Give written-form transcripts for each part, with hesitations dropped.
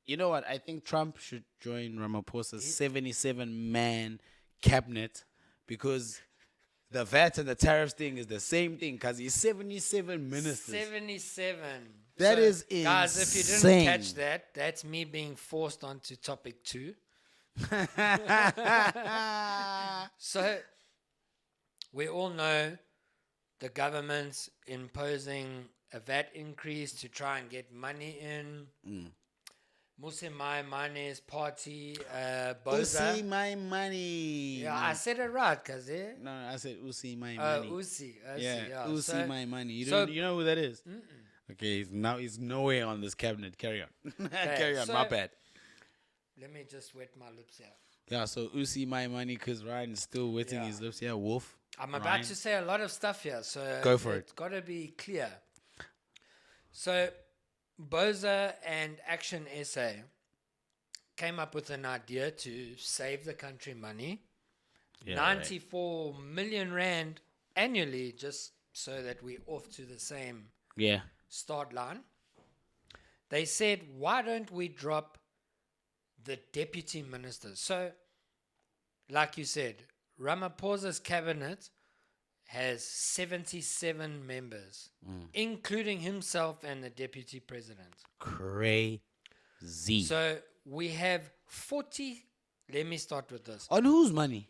You know what? I think Trump should join Ramaphosa's 77-man cabinet because the VAT and the tariffs thing is the same thing because he's 77 ministers. 77. That is guys, if you insane. didn't catch that, that's me being forced onto topic 2. So, we all know the government's imposing a VAT increase to try and get money in. Musimai Mane's party, Boza. Usi my money. Yeah, I said it right, Kaze. No, I said Usi my money. Usi. Yeah, Usi my money. You so- don't. You know who that is? Okay, he's nowhere on this cabinet. Carry on. Carry on. so- My bad. Let me just wet my lips out. Yeah, so Usi my money because Ryan is still wetting his lips. Yeah, Wolf. I'm about Ryan. to say a lot of stuff here, so Go for it. It's got to be clear. So, Boza and Action SA came up with an idea to save the country money, 94 million rand annually, just so that we're off to the same start line. They said, why don't we drop the deputy ministers? So, like you said, Ramaphosa's cabinet has 77 members, including himself and the deputy president. Crazy. So we have 40. Let me start with this. On whose money?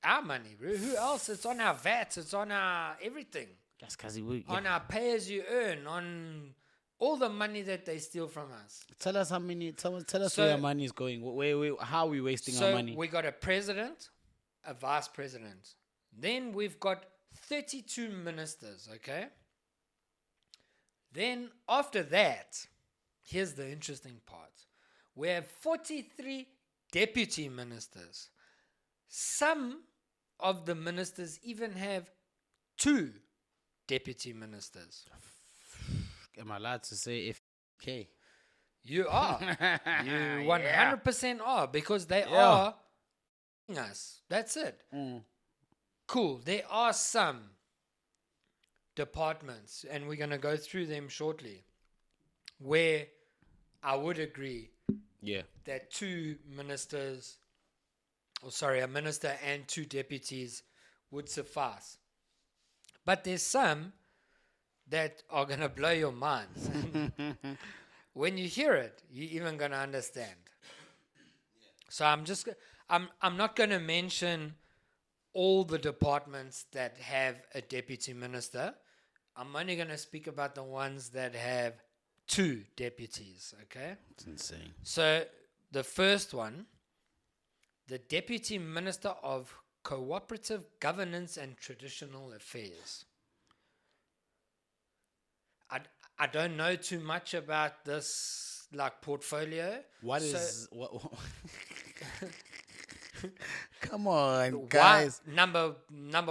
Our money. Who else? It's on our VAT. It's on our everything. That's because we. On our pay as you earn. On all the money that they steal from us. Tell us how many. Tell us So- where our money is going. How are we wasting our money? We got a president, a vice president. Then we've got 32 ministers, okay? Then after that, here's the interesting part. We have 43 deputy ministers. Some of the ministers even have 2 deputy ministers. Am I allowed to say FK? You are. You 100% are, because they Yeah. are us. That's it. Cool. There are some departments, and we're going to go through them shortly, where I would agree that 2 ministers, a minister and 2 deputies would suffice. But there's some that are going to blow your minds. When you hear it, you're even going to understand. So I'm not going to mention all the departments that have a deputy minister. I'm only going to speak about the ones that have 2 deputies, okay? It's insane. So the first one, the Deputy Minister of Cooperative Governance and Traditional Affairs. I don't know too much about this portfolio. What? Come on, Why, guys. number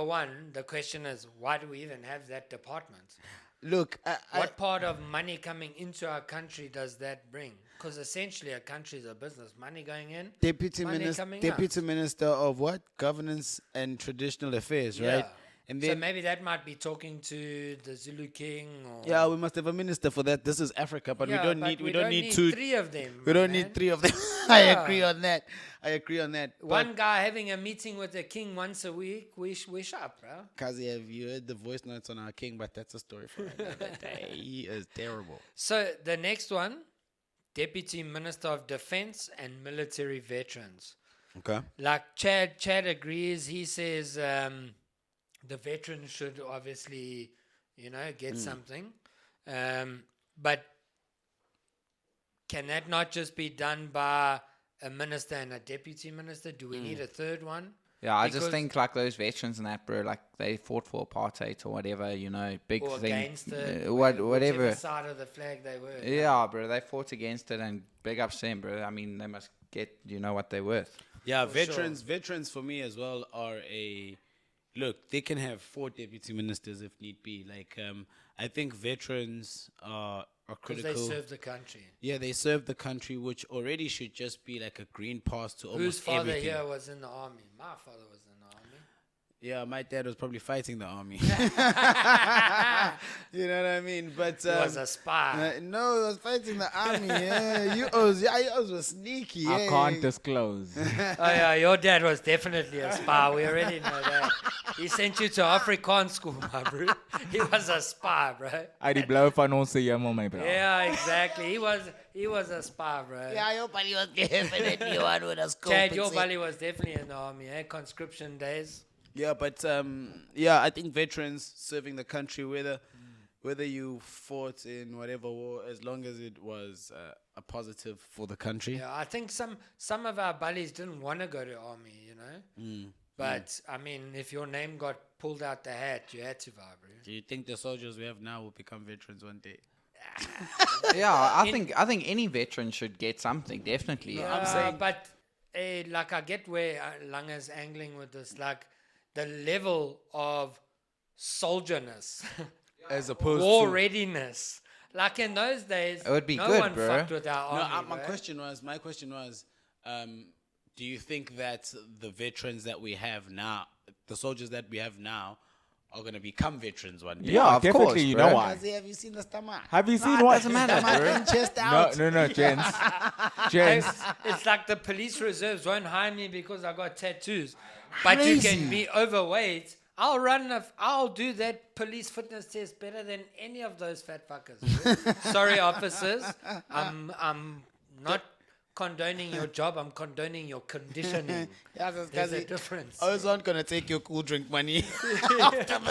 one, the question is, why do we even have that department? Look, What part of money coming into our country does that bring? Because essentially a country is a business. Money going in, Deputy money coming Minister of what? Governance and Traditional Affairs, right? And so then maybe that might be talking to the Zulu King. we must have a minister for that. This is Africa, but we don't need 2. 3 of them. We don't need 3 of them. I agree on that. One guy having a meeting with the king once a week, we up, bro. Kazi, have you heard the voice notes on our king? But that's a story for another day. He is terrible. So the next one, Deputy Minister of Defense and Military Veterans. Okay. Like Chad agrees. He says the veterans should obviously, get something. But can that not just be done by a minister and a deputy minister? Do we need a third one? Yeah, I just think those veterans and that, bro, they fought for apartheid or whatever, big or thing. Against it, whatever. Whichever side of the flag they were. Yeah, bro, they fought against it, and big ups them, bro. I mean, they must get, what they're worth. Yeah, For veterans for me as well are look, they can have 4 deputy ministers if need be. I think veterans are critical. Because they serve the country. Yeah, they serve the country, which already should just be like a green pass to almost Whose father everything. here was in the army? My father was in the army. Yeah, my dad was probably fighting the army. You know what I mean? But He was a spy. no, he was fighting the army. Yeah, you was sneaky. I Yeah. can't disclose. Oh yeah, your dad was definitely a spy. We already know that. He sent you to Afrikaans school, my bro. He was a spy, bro. Uit die blauwe van ons hemel, my bro. Yeah, exactly. He was a spy, bro. Yeah, your buddy was definitely one with a scope. Chad, your buddy was definitely in the army, eh? Conscription days. Yeah, but yeah, I think veterans serving the country, whether you fought in whatever war, as long as it was a positive for the country. Yeah, I think some of our buddies didn't want to go to army, you know. But I mean, if your name got pulled out the hat, you had to, bro. Do you think the soldiers we have now will become veterans one day? Yeah, I think any veteran should get something, definitely. I'm saying- but like I get where Langa's angling with this, like the level of soldierness, As opposed war to readiness. Like in those days, It would be no good, one bro. fucked with our no, army. my bro. question was, do you think that the veterans that we have now, the soldiers that we have now, are gonna become veterans one day? Yeah, of definitely. course, You bro. know why? Have you seen the stomach? Have you seen It what? doesn't matter, bro. Chest No, out. no, gents. Gents. It's like the police reserves won't hire me because I got tattoos. But you can be overweight. I'll do that police fitness test better than any of those fat fuckers. bro. Sorry, officers. I'm not condoning your job. I'm condoning your conditioning. Yeah, There's a difference. Ozone gonna take your cool drink money.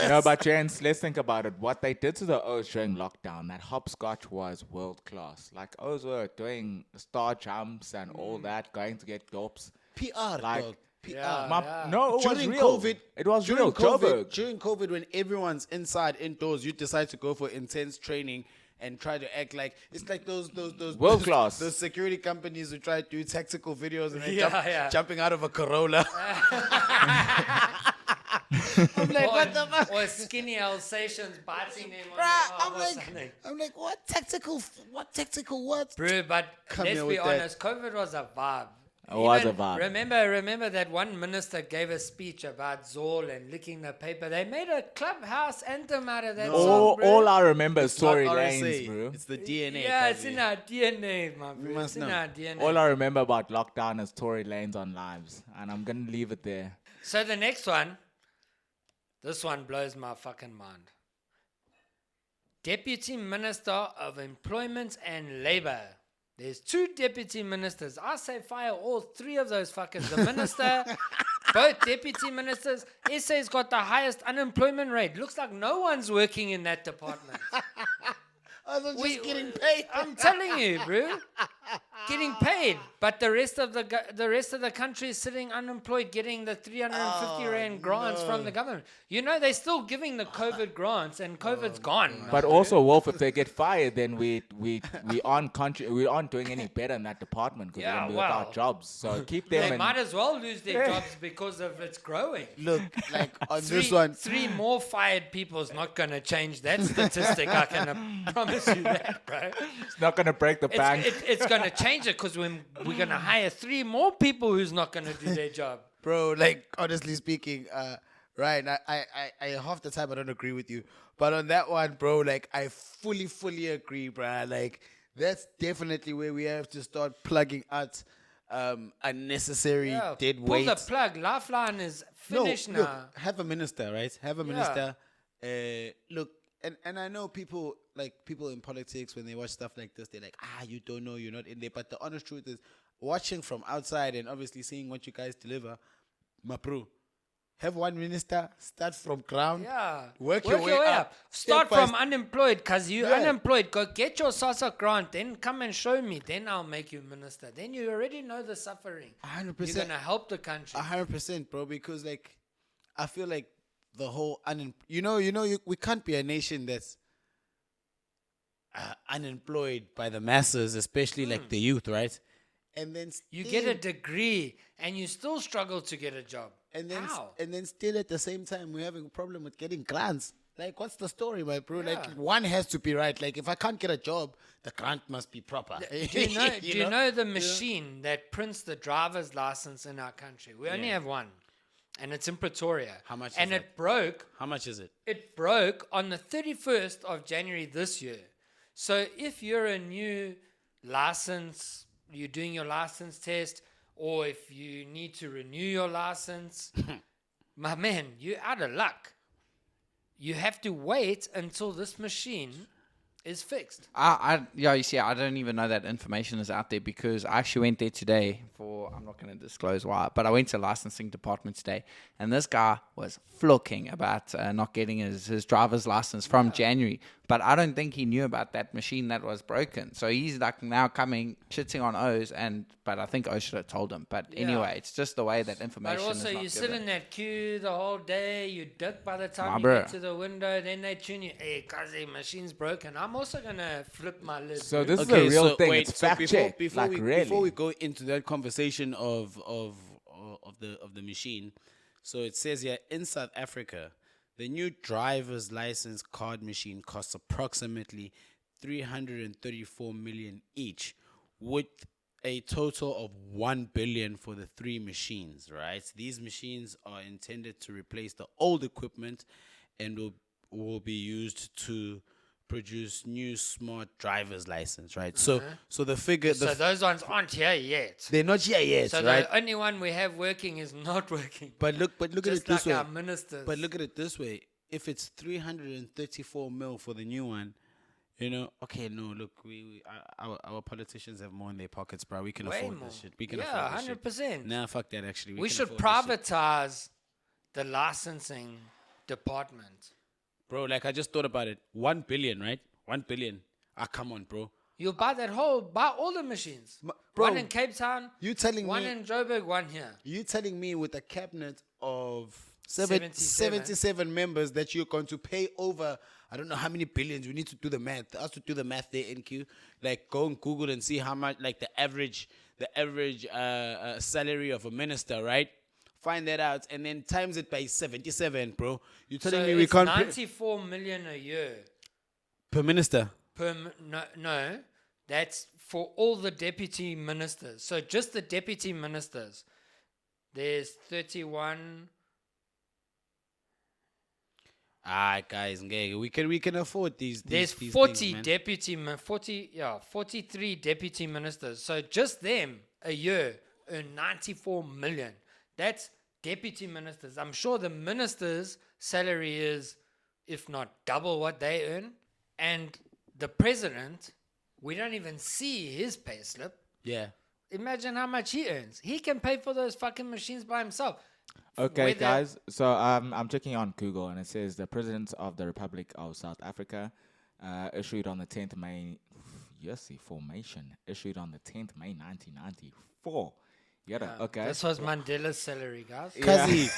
No, but gents, let's think about it. What they did to the O's during lockdown, that hopscotch was world class. Like O's were doing star jumps and all that, going to get dopes. PR, Like, dog. PR. Yeah. No, it was During real. COVID, It was during real. COVID, Joburg. during COVID, when everyone's inside, indoors, you decide to go for intense training and try to act like it's like those World class. those security companies who try to do tactical videos and then Yeah. jumping out of a Corolla. I'm like, what the fuck? Or skinny Alsatians biting them on Bruh, the arm or something. I'm like, what tactical what? Bro, but Come let's here be with that. honest, COVID was a vibe. It was a Even- vibe. Remember that one minister gave a speech about Zol and licking the paper. They made a clubhouse anthem out of that song, bro. All I remember is It's not Tory RSA, Lanez, bro. It's the DNA. Yeah, it's Kazi. in our DNA, my bro. must It's in know. our DNA. All I remember about lockdown is Tory Lanez on lives. And I'm going to leave it there. So the next one, this one blows my fucking mind. Deputy Minister of Employment and Labour. There's 2 deputy ministers. I say fire all 3 of those fuckers. The minister, both deputy ministers. SA's got the highest unemployment rate. Looks like no one's working in that department. I was just getting paid. I'm telling you, bro. Getting paid, but the rest of the country is sitting unemployed, getting the 350 rand grants from the government. You know they're still giving the COVID grants, and COVID's gone. But also, Wolf, if they get fired, then we aren't doing any better in that department because Yeah, we're going to be well. without jobs. So keep them They and might as well lose their jobs because of it's growing. Look, like on this one, 3 more fired people is not going to change that statistic. I can promise you that, bro. it's not going to break the bank. It's going to change it because we're going to hire 3 more people who's not going to do their job. bro, like honestly speaking, Ryan, I half the time I don't agree with you, but on that one, bro, like I fully agree, bro. Like that's definitely where we have to start plugging out unnecessary dead pull weight. the plug. Lifeline is finished now. Look, have a minister, right? Have a minister. Look, and I know people in politics when they watch stuff like this, they're like, you don't know, you're not in there. But the honest truth is, watching from outside and obviously seeing what you guys deliver, my bro, have one minister, start from ground, Yeah. work your way up. Start step by from unemployed, because you're Yeah. unemployed. Go get your SASSA grant, then come and show me. Then I'll make you minister. Then you already know the suffering. 100%. You're going to help the country. 100%, bro, because like I feel like the whole we can't be a nation that's unemployed by the masses, especially like the youth, right? And then You get a degree and you still struggle to get a job. How? and then still at the same time we're having a problem with getting grants. Like, what's the story, my bro? Yeah. Like, one has to be right. Like, if I can't get a job, the grant must be proper. Do you know the machine that prints the driver's license in our country? We only have one. and it's in Pretoria. How much is And that? it broke. How much is it? It broke on the 31st of January this year. So if you're a new license, you're doing your license test, or if you need to renew your license, my man, you're out of luck. You have to wait until this machine is fixed. You see, I don't even know that information is out there because I actually went there today I'm not going to disclose why, but I went to the licensing department today, and this guy was flooking about not getting his driver's license from January, but I don't think he knew about that machine that was broken. So he's like now coming, shitting on O's, but I think O should have told him. But anyway, it's just the way that information But also, is not you sit given. in that queue the whole day, you dip by the time My you bro. get to the window, then they tune you, hey, cuz the machine's broken. I'm also going to flip my lid. So this is Okay, a real so thing. wait, It's so fact check. Before Really. we go into that conversation of the machine, so it says here in South Africa, the new driver's license card machine costs approximately 334 million each, with a total of 1 billion for the 3 machines. Right? These machines are intended to replace the old equipment and will be used to produce new smart driver's license, right? So the figure, So those ones aren't here yet. they're not here yet, So right? the only one we have working is not working. But look at Just it this like way. our ministers. But look at it this way: if it's 334 mil for the new one, okay, no, look, our politicians have more in their pockets, bro. We can Way afford more. this shit. We can Yeah, afford this shit. 100%. Nah, fuck that. Actually, We can should afford this shit. privatize the licensing department. Bro. Like I just thought about it. 1 billion, right? 1 billion. Come on, bro. You'll buy all the machines. Bro, one in Cape Town, You telling one me? in Joburg, one here. You telling me with a cabinet of 77. 77 members that you're going to pay over, I don't know how many billions. We need to do the math. Us to do the math there, NQ. Like go and Google and see how much, like the average salary of a minister, right? Find that out and then times it by 77, bro. You're telling me we it's can't 94 million a year. per minister. No, that's for all the deputy ministers. So just the deputy ministers, there's 31. Guys, we can afford these. There's these 40 things, man. 43 deputy ministers. So just them a year earn 94 million. That's deputy ministers. I'm sure the minister's salary is, if not double what they earn. And the president, we don't even see his pay slip. Yeah. Imagine how much he earns. He can pay for those fucking machines by himself. Okay, Whether- guys. So I'm checking on Google, and it says the President of the Republic of South Africa issued on the 10th May. Yes, the formation issued on the 10th May 1994. Yeah. Okay. This was Mandela's salary, guys. Kazi,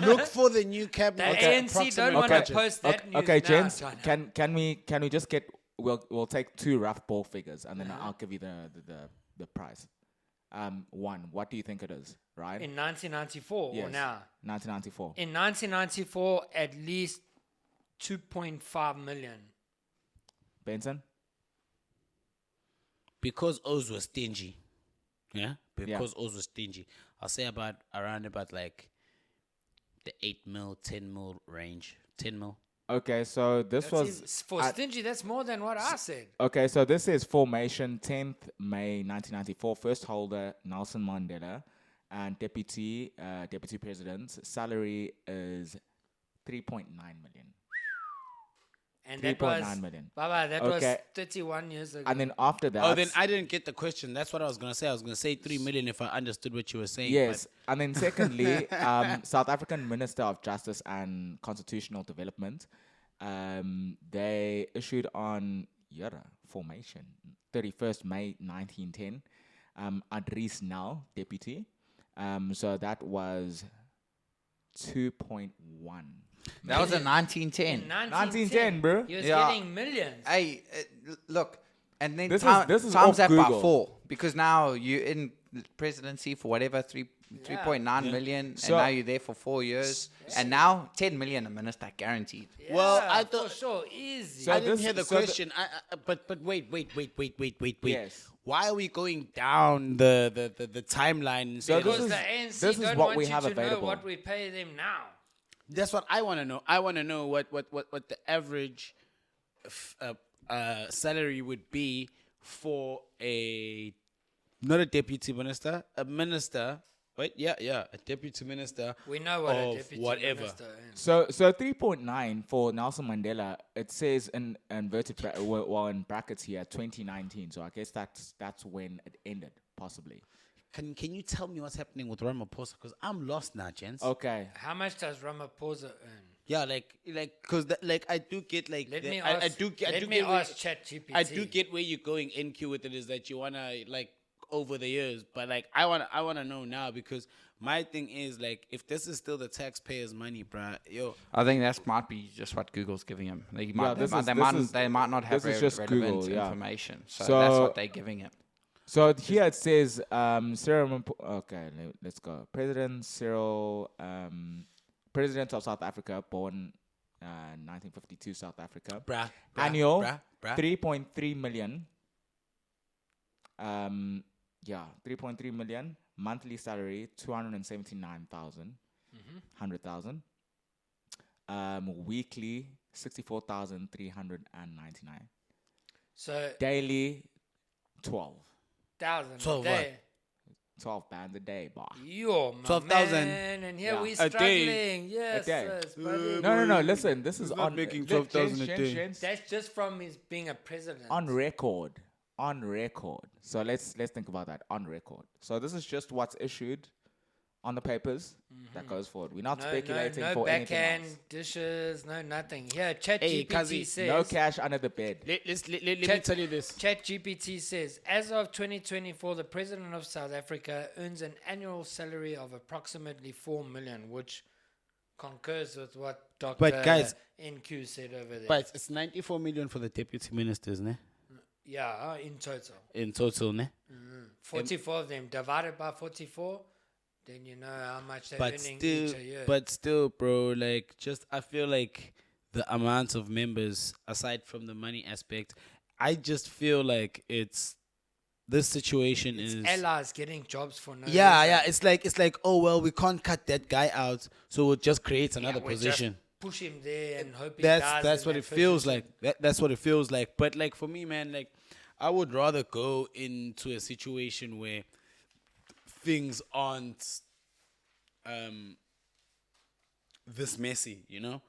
look for the new The cabinet. ANC don't want to post that news Okay, now, gents. John. Can we just get? We'll take 2 rough ball figures, and then I'll give you the price. One. What do you think it is? Right. In 1994 Yes. or now? 1994. In 1994, at least 2.5 million. Benson. Because Oz was stingy. Yeah? Because Oz was stingy. I'll say around like the 8 mil, 10 mil range. 10 mil. Okay, so this For stingy, that's more than what I said. Okay, so this is formation 10th May 1994. First holder Nelson Mandela, and deputy president's salary is 3.9 million. And that 3.9 was million. Baba, that Okay. was 31 years ago. And then after that, Oh, then I didn't get the question. That's what I was going to say. I was going to say 3 million if I understood what you were saying. yes, and then secondly, South African Minister of Justice and Constitutional Development, they issued on formation 31st May 1910. Adris Nel, deputy. So that was 2.1. That was in 1910. In 1910, bro. He was Yeah. getting millions. Hey, look, and then This is times off that by Google. 4 because now you're in presidency for whatever 3 3.9 million, So- and now you're there for 4 years, and now 10 million a minister guaranteed. Well, Yeah, I thought- for sure, easy. So I didn't this- hear the so the- question. But wait. Yes. Why are we going down the timeline? So instead this of- because is- the ANC this is don't what want we you have to available. know what we pay them now. That's what I want to know. I want to know what the average salary would be for not a deputy minister, a minister. Wait, a deputy minister. We know what a of deputy whatever. minister is. So 3.9 for Nelson Mandela. It says in inverted in brackets here 2019. So I guess that's when it ended, possibly. Can you tell me what's happening with Ramaphosa? Because I'm lost now, gents. Okay. How much does Ramaphosa earn? Yeah, because I do get Let me I ask. do Let get me where- ask ChatGPT. I do get where you're going NQ with it, is that you wanna over the years, but I wanna know now, because my thing is if this is still the taxpayers' money, bruh, yo. I think that might be just what Google's giving him. They might, this they might not have this is just relevant Google, yeah. information, so So- that's what they're giving him. So here it says okay, let's go. President Cyril, President of South Africa, born 1952, South Africa. Bruh, Annual, bruh. 3.3 million. 3.3 million. Monthly salary, 279,000. 100,000. Weekly, 64,399. So Daily, 12. 1,000 a 12 day. 12 pounds a day, boy. Yo, my 12,000. man, and here Yeah. we A day. struggling. Yes, A day. yes, buddy. No. Listen, this is not on making look, 12,000 a gents, day. gents, That's just from his being a president. on record. On record. So let's think about that. On record. So this is just what's issued on the papers that goes forward. We're not speculating no for anything backhand else. dishes, no nothing. Here, ChatGPT Hey, Kazi, says. No cash under the bed. Let me Chat- tell you this. ChatGPT says, as of 2024, the president of South Africa earns an annual salary of approximately 4 million, which concurs with what Dr. But guys- NQ said over there. But it's 94 million for the deputy ministers, ne? Yeah, in total. In total, ne? 44 of them divided by 44, then you know how much they're But earning still, each a year. bro, I feel like the amount of members, aside from the money aspect, I just feel like this situation it's is. allies getting jobs for no Yeah, reason. it's like, oh well, we can't cut that guy out, so we'll just create another Yeah, we just position. push him there and hope he dies. That's in what that it feels position. like. That's what it feels like. But for me, man, I would rather go into a situation where things aren't this messy, you know.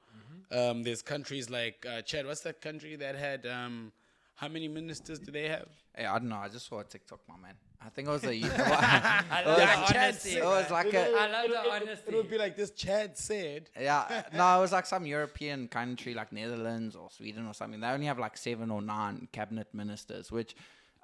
There's countries like Chad. What's that country that had how many ministers do they have? Hey, I don't know. I just saw a TikTok, my man. I think it was a. I love the Chad honesty. said- It was like a. I love the honesty. It would be like this. Chad said. Yeah, no, it was like some European country like Netherlands or Sweden or something. They only have like 7 or 9 cabinet ministers, which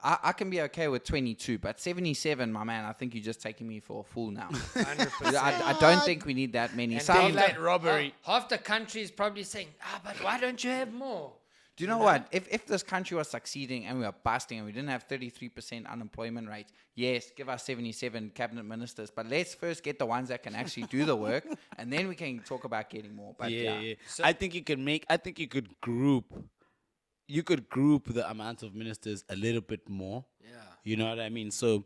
I can be okay with 22, but 77, my man, I think you're just taking me for a fool now. 100%. I don't think we need that many. And Some, daylight robbery. Half the country is probably saying, but why don't you have more? do you know what? If this country was succeeding and we were busting and we didn't have 33% unemployment rate, yes, give us 77 cabinet ministers, but let's first get the ones that can actually do the work, and then we can talk about getting more. But yeah. So- I think you could group the amount of ministers a little bit more. Yeah. You know what I mean? So,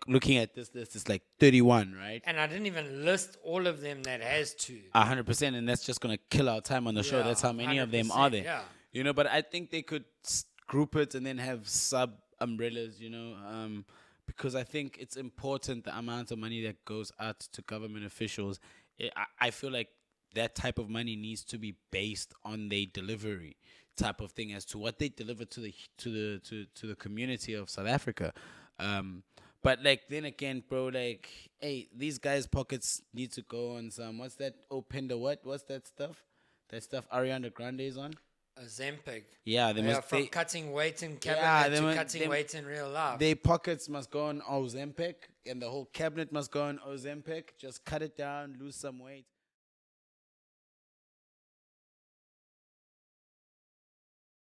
looking at this list, it's 31, right? And I didn't even list all of them that has to. 100%, and that's just gonna kill our time on the show. Yeah, That's how many of them are there. 100%, yeah. You know, but I think they could group it and then have sub umbrellas. You know, because I think it's important the amount of money that goes out to government officials. I feel like that type of money needs to be based on their delivery type of thing as to what they deliver to the community of South Africa. But then again, bro, hey, these guys' pockets need to go on some. What's that? Penda, what's that stuff? That stuff Ariana Grande is on. Ozempic. Yeah, they must. From cutting weight in cabinet Yeah, to cutting weight in real life. Their pockets must go on Ozempic, and the whole cabinet must go on Ozempic. Just cut it down, lose some weight.